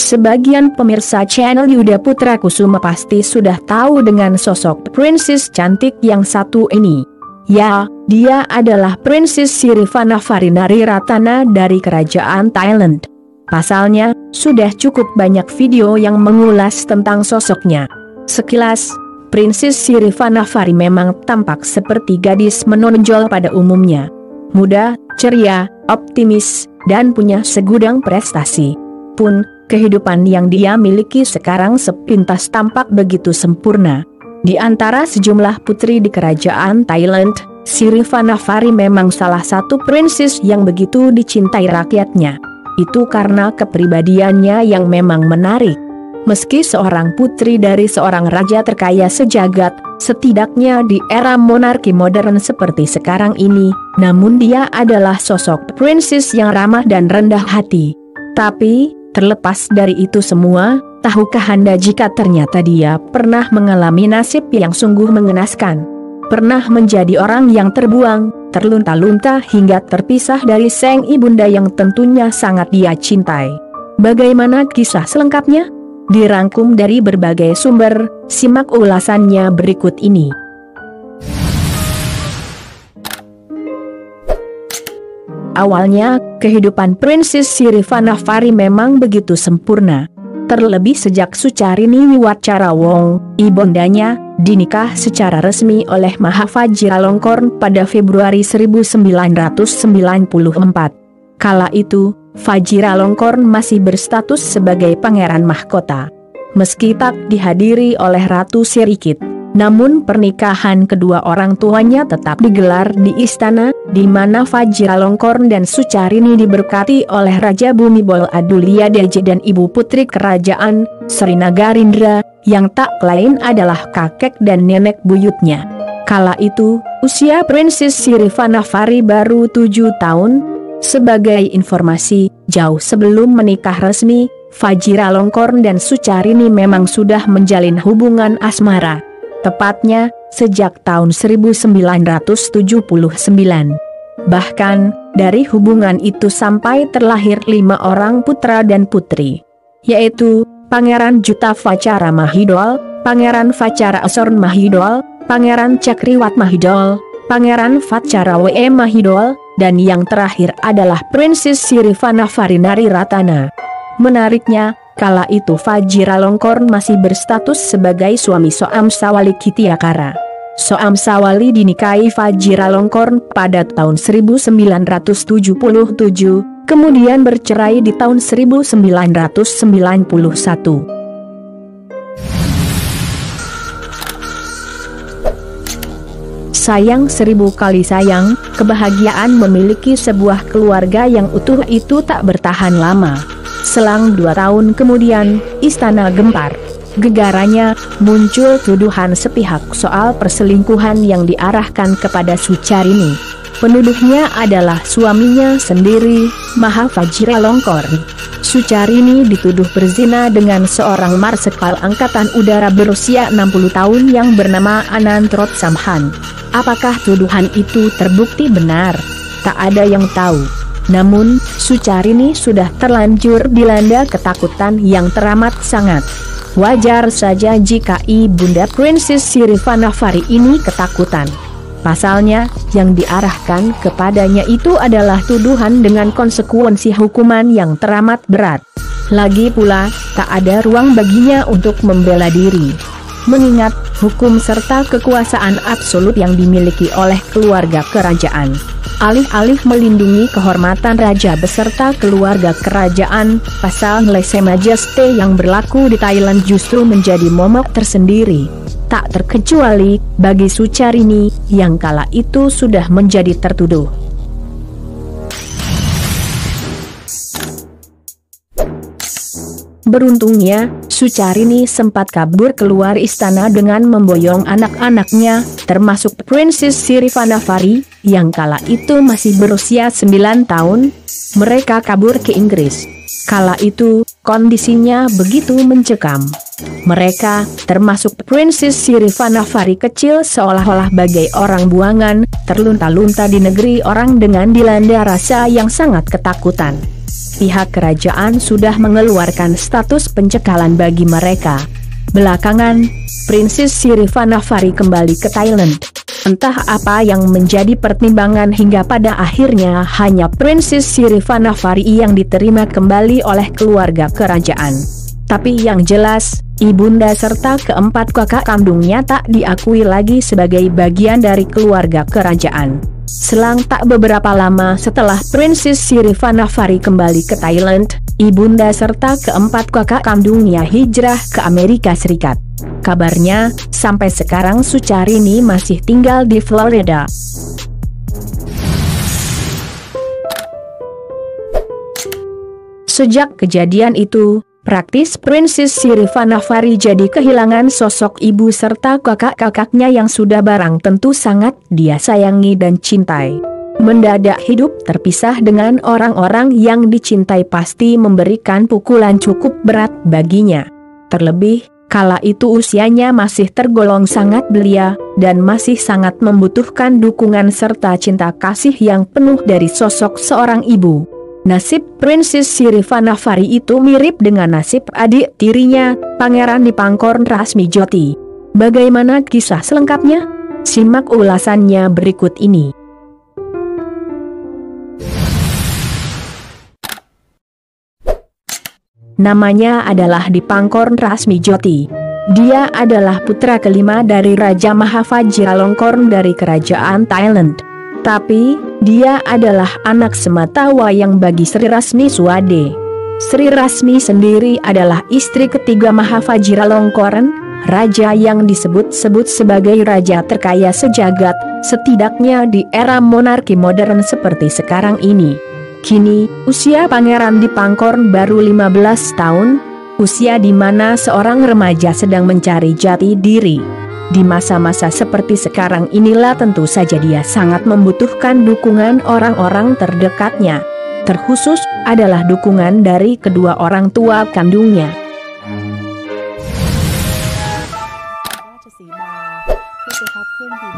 Sebagian pemirsa channel Yuda Putra Kusuma pasti sudah tahu dengan sosok princess cantik yang satu ini. Ya, dia adalah Princess Sirivana Farinari Ratana dari kerajaan Thailand. Pasalnya, sudah cukup banyak video yang mengulas tentang sosoknya. Sekilas, Princess Sirivana Fari memang tampak seperti gadis menonjol pada umumnya. Muda, ceria, optimis, dan punya segudang prestasi. Pun, kehidupan yang dia miliki sekarang sepintas tampak begitu sempurna. Di antara sejumlah putri di kerajaan Thailand, Sirivana Fari memang salah satu princess yang begitu dicintai rakyatnya. Itu karena kepribadiannya yang memang menarik. Meski seorang putri dari seorang raja terkaya sejagat, setidaknya di era monarki modern seperti sekarang ini, namun dia adalah sosok princess yang ramah dan rendah hati. Tapi, terlepas dari itu semua, tahukah Anda jika ternyata dia pernah mengalami nasib yang sungguh mengenaskan? Pernah menjadi orang yang terbuang, terlunta-lunta hingga terpisah dari sang ibunda yang tentunya sangat dia cintai. Bagaimana kisah selengkapnya? Dirangkum dari berbagai sumber, simak ulasannya berikut ini. Awalnya, kehidupan Princess Sirivana Fari memang begitu sempurna. Terlebih sejak Sucarini Wiwacara Wong, ibundanya, dinikah secara resmi oleh Maha Vajiralongkorn pada Februari 1994. Kala itu, Vajiralongkorn masih berstatus sebagai pangeran mahkota. Meski tak dihadiri oleh Ratu Sirikit, namun pernikahan kedua orang tuanya tetap digelar di istana, di mana Vajiralongkorn dan Sucarini diberkati oleh Raja Bumibol Adulyadej dan Ibu Putri Kerajaan, Srinagarindra, yang tak lain adalah kakek dan nenek buyutnya. Kala itu, usia Princess Sirivana Fari baru 7 tahun. Sebagai informasi, jauh sebelum menikah resmi, Vajiralongkorn dan Sucarini memang sudah menjalin hubungan asmara. Tepatnya, sejak tahun 1979. Bahkan, dari hubungan itu sampai terlahir 5 orang putra dan putri. Yaitu, Pangeran Jutavacara Mahidol, Pangeran Vacara Asorn Mahidol, Pangeran Cakriwat Mahidol, Pangeran Vacara W.E. Mahidol, dan yang terakhir adalah Princess Sirivana Farinari Ratana. Menariknya, kala itu Vajiralongkorn masih berstatus sebagai suami Soam Sawali Kitiakara. Soam Sawali dinikahi Vajiralongkorn pada tahun 1977, kemudian bercerai di tahun 1991. Sayang 1000 kali sayang, kebahagiaan memiliki sebuah keluarga yang utuh itu tak bertahan lama. Selang 2 tahun kemudian, istana gempar. Gegaranya, muncul tuduhan sepihak soal perselingkuhan yang diarahkan kepada Sucarini. Penuduhnya adalah suaminya sendiri, Maha Vajiralongkorn. Sucarini dituduh berzina dengan seorang marsekal angkatan udara berusia 60 tahun yang bernama Anantrot Samhan. Apakah tuduhan itu terbukti benar? Tak ada yang tahu. Namun, Sucarini sudah terlanjur dilanda ketakutan yang teramat sangat. Wajar saja jika ibunda Princess Sirivana Fari ini ketakutan. Pasalnya, yang diarahkan kepadanya itu adalah tuduhan dengan konsekuensi hukuman yang teramat berat. Lagi pula, tak ada ruang baginya untuk membela diri. Mengingat hukum serta kekuasaan absolut yang dimiliki oleh keluarga kerajaan. Alih-alih melindungi kehormatan raja beserta keluarga kerajaan, pasal lese majesté yang berlaku di Thailand justru menjadi momok tersendiri. Tak terkecuali bagi Sucarini yang kala itu sudah menjadi tertuduh. Beruntungnya, Sucarini sempat kabur keluar istana dengan memboyong anak-anaknya, termasuk Princess Sirivana Fari, yang kala itu masih berusia 9 tahun. Mereka kabur ke Inggris. Kala itu, kondisinya begitu mencekam. Mereka, termasuk Princess Sirivana Fari kecil seolah-olah bagai orang buangan, terlunta-lunta di negeri orang dengan dilanda rasa yang sangat ketakutan. pihak kerajaan sudah mengeluarkan status pencekalan bagi mereka. Belakangan, Princess Sirivannavari kembali ke Thailand. Entah apa yang menjadi pertimbangan hingga pada akhirnya hanya Princess Sirivannavari yang diterima kembali oleh keluarga kerajaan. Tapi yang jelas, ibunda serta keempat kakak kandungnya tak diakui lagi sebagai bagian dari keluarga kerajaan. Selang tak beberapa lama setelah Princess Sirivannavari kembali ke Thailand, ibunda serta keempat kakak kandungnya hijrah ke Amerika Serikat. Kabarnya, sampai sekarang Sucharini masih tinggal di Florida. Sejak kejadian itu, praktis Princess Sirivannavari jadi kehilangan sosok ibu serta kakak-kakaknya yang sudah barang tentu sangat dia sayangi dan cintai. Mendadak hidup terpisah dengan orang-orang yang dicintai pasti memberikan pukulan cukup berat baginya. Terlebih, kala itu usianya masih tergolong sangat belia, dan masih sangat membutuhkan dukungan serta cinta kasih yang penuh dari sosok seorang ibu. Nasib Princess Sirivannavari itu mirip dengan nasib adik tirinya, Pangeran Dipangkorn Rasmijoti. Bagaimana kisah selengkapnya? Simak ulasannya berikut ini. Namanya adalah Dipangkorn Rasmijoti. Dia adalah putra kelima dari Raja Mahavajiralongkorn dari Kerajaan Thailand. Tapi, dia adalah anak semata wayang bagi Sri Rasmi Suade. Sri Rasmi sendiri adalah istri ketiga Mahavajiralongkorn, raja yang disebut-sebut sebagai raja terkaya sejagat, setidaknya di era monarki modern seperti sekarang ini. Kini, usia Pangeran Dipangkorn baru 15 tahun, usia di mana seorang remaja sedang mencari jati diri. Di masa-masa seperti sekarang inilah tentu saja dia sangat membutuhkan dukungan orang-orang terdekatnya. Terkhusus adalah dukungan dari kedua orang tua kandungnya.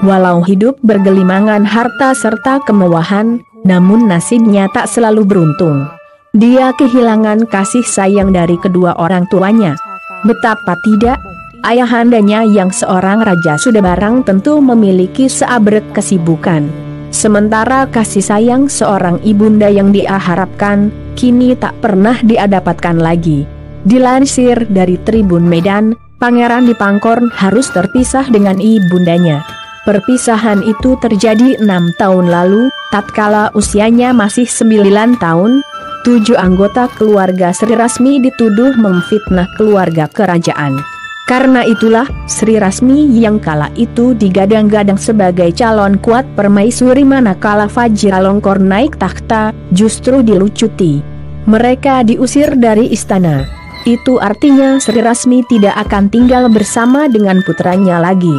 Walau hidup bergelimangan harta serta kemewahan, namun nasibnya tak selalu beruntung. Dia kehilangan kasih sayang dari kedua orang tuanya. Betapa tidak, ayahandanya yang seorang raja sudah barang tentu memiliki seabrek kesibukan. Sementara kasih sayang seorang ibunda yang dia harapkan, kini tak pernah dia dapatkan lagi. Dilansir dari Tribun Medan, Pangeran Dipangkorn harus terpisah dengan ibundanya. Perpisahan itu terjadi 6 tahun lalu, tatkala usianya masih 9 tahun. 7 anggota keluarga Sri Rasmi dituduh memfitnah keluarga kerajaan. Karena itulah, Sri Rasmi yang kala itu digadang-gadang sebagai calon kuat permaisuri manakala Vajiralongkorn naik takhta, justru dilucuti. Mereka diusir dari istana. Itu artinya Sri Rasmi tidak akan tinggal bersama dengan putranya lagi.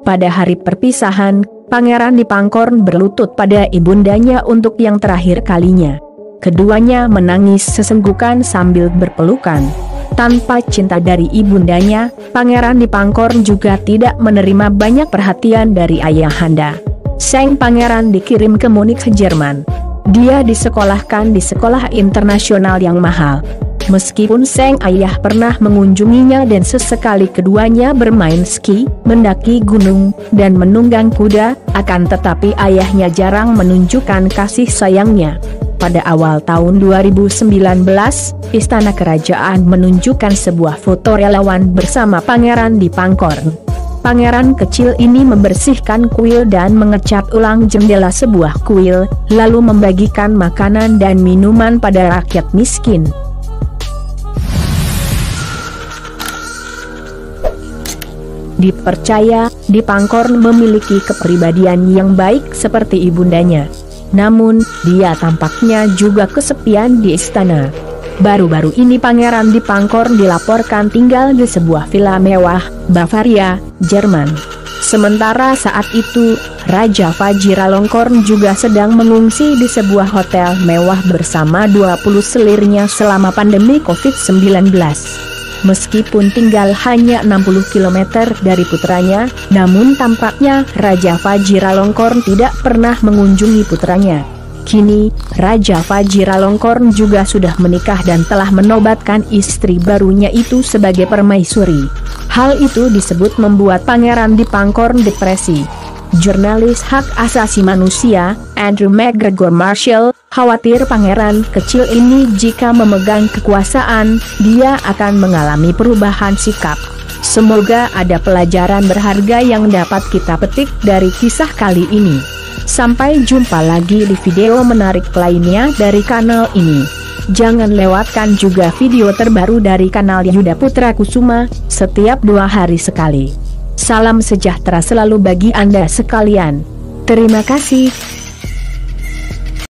Pada hari perpisahan, Pangeran Dipangkorn berlutut pada ibundanya untuk yang terakhir kalinya. Keduanya menangis sesenggukan sambil berpelukan. Tanpa cinta dari ibundanya, Pangeran Dipangkorn juga tidak menerima banyak perhatian dari ayahanda. Sang pangeran dikirim ke Munich, Jerman. Dia disekolahkan di sekolah internasional yang mahal. Meskipun sang ayah pernah mengunjunginya dan sesekali keduanya bermain ski, mendaki gunung, dan menunggang kuda, akan tetapi ayahnya jarang menunjukkan kasih sayangnya. Pada awal tahun 2019, Istana Kerajaan menunjukkan sebuah foto relawan bersama Pangeran Dipangkorn. Pangeran kecil ini membersihkan kuil dan mengecat ulang jendela sebuah kuil, lalu membagikan makanan dan minuman pada rakyat miskin. Dipercaya, Dipangkorn memiliki kepribadian yang baik seperti ibundanya. Namun, dia tampaknya juga kesepian di istana. Baru-baru ini Pangeran Dipangkorn dilaporkan tinggal di sebuah villa mewah, Bavaria, Jerman. Sementara saat itu, Raja Vajiralongkorn juga sedang mengungsi di sebuah hotel mewah bersama 20 selirnya selama pandemi COVID-19. Meskipun tinggal hanya 60 km dari putranya, namun tampaknya Raja Vajiralongkorn tidak pernah mengunjungi putranya. Kini, Raja Vajiralongkorn juga sudah menikah dan telah menobatkan istri barunya itu sebagai permaisuri. Hal itu disebut membuat Pangeran Dipangkorn depresi. Jurnalis hak asasi manusia, Andrew McGregor Marshall, khawatir pangeran kecil ini jika memegang kekuasaan, dia akan mengalami perubahan sikap. Semoga ada pelajaran berharga yang dapat kita petik dari kisah kali ini. Sampai jumpa lagi di video menarik lainnya dari kanal ini. Jangan lewatkan juga video terbaru dari kanal Yuda Putra Kusuma, setiap 2 hari sekali. Salam sejahtera selalu bagi Anda sekalian. Terima kasih.